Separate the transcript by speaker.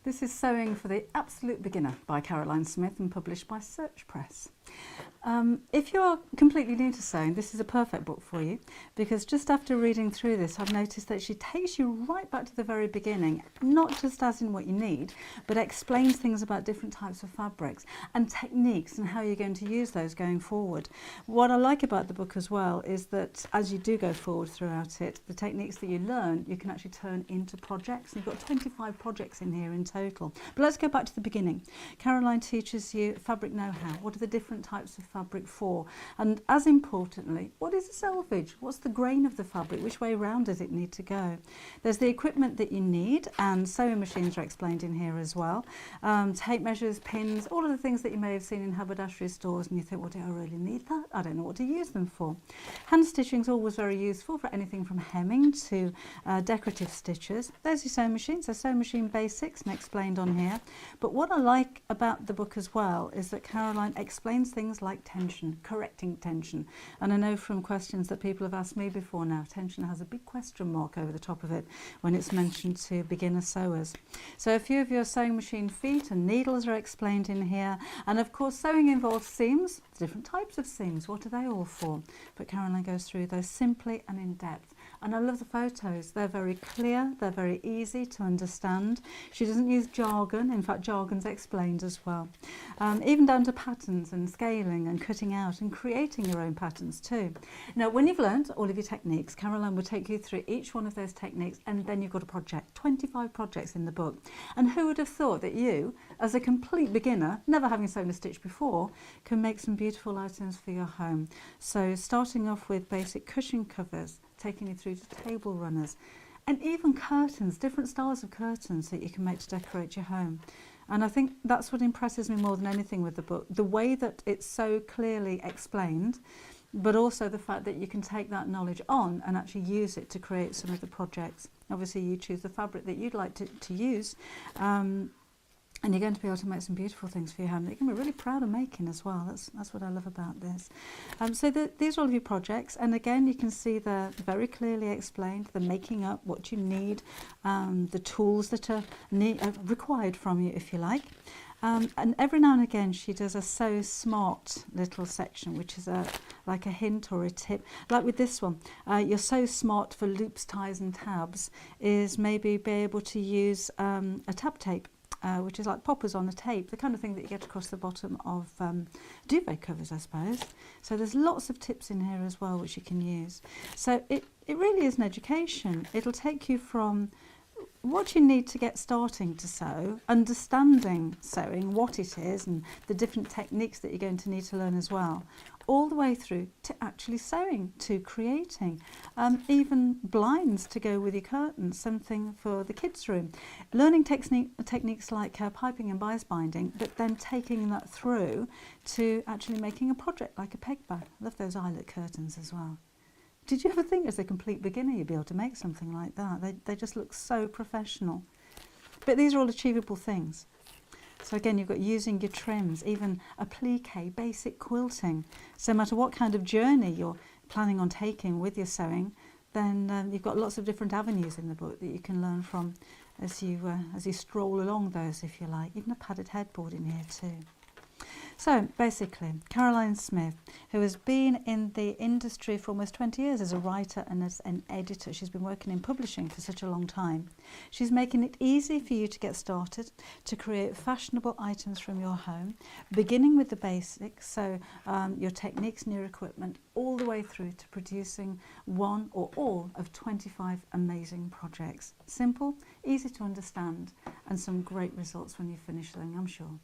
Speaker 1: This is Sewing for the Absolute Beginner by Caroline Smith and published by Search Press. If you're completely new to sewing, this is a perfect book for you, because just after reading through this, I've noticed that she takes you right back to the very beginning, not just as in what you need, but explains things about different types of fabrics and techniques and how you're going to use those going forward. What I like about the book as well is that as you do go forward throughout it, the techniques that you learn, you can actually turn into projects. And you've got 25 projects in here in total. But let's go back to the beginning. Caroline teaches you fabric know-how. What are the different types of fabric for? And as importantly, what is the selvage? What's the grain of the fabric? Which way round does it need to go? There's the equipment that you need, and sewing machines are explained in here as well. Tape measures, pins, all of the things that you may have seen in haberdashery stores, and you think, well, do I really need that? I don't know what to use them for. Hand stitching is always very useful for anything from hemming to decorative stitches. There's your sewing machines. There's sewing machine basics and explained on here. But what I like about the book as well is that Caroline explains things like tension, correcting tension. And I know from questions that people have asked me before now, tension has a big question mark over the top of it when it's mentioned to beginner sewers. So a few of your sewing machine feet and needles are explained in here. And of course, sewing involves seams, different types of seams. What are they all for? But Caroline goes through those simply and in depth. And I love the photos. They're very clear, they're very easy to understand. She doesn't use jargon. In fact, jargon's explained as well. Even down to patterns and scaling and cutting out and creating your own patterns too. Now, when you've learned all of your techniques, Caroline will take you through each one of those techniques, and then you've got a project, 25 projects in the book. And who would have thought that you, as a complete beginner, never having sewn a stitch before, can make some beautiful items for your home. So starting off with basic cushion covers, taking you through to table runners, and even curtains, different styles of curtains that you can make to decorate your home. And I think that's what impresses me more than anything with the book, the way that it's so clearly explained, but also the fact that you can take that knowledge on and actually use it to create some of the projects. Obviously you choose the fabric that you'd like to use, and you're going to be able to make some beautiful things for your home that you can be really proud of making as well. That's what I love about this. So these are all of your projects, and again you can see they're very clearly explained, the making up, what you need, the tools that are required from you, if you like. And every now and again she does a Sew Smart little section, which is like a hint or a tip. Like with this one, your Sew Smart for loops, ties and tabs is maybe be able to use a tab tape. Which is like poppers on a tape, the kind of thing that you get across the bottom of duvet covers, I suppose. So there's lots of tips in here as well which you can use. So it really is an education. It'll take you from what you need to get starting to sew, understanding sewing, what it is, and the different techniques that you're going to need to learn as well, all the way through to actually sewing, to creating even blinds to go with your curtains, something for the kids' room. Learning techniques like piping and bias binding, but then taking that through to actually making a project like a peg bag. I love those eyelet curtains as well. Did you ever think as a complete beginner you'd be able to make something like that? They just look so professional. But these are all achievable things. So again, you've got using your trims, even applique, basic quilting. So no matter what kind of journey you're planning on taking with your sewing, then you've got lots of different avenues in the book that you can learn from as you stroll along those, if you like. Even a padded headboard in here too. So basically, Caroline Smith, who has been in the industry for almost 20 years as a writer and as an editor, she's been working in publishing for such a long time. She's making it easy for you to get started, to create fashionable items from your home, beginning with the basics, so your techniques and your equipment, all the way through to producing one or all of 25 amazing projects. Simple, easy to understand, and some great results when you finish them, I'm sure.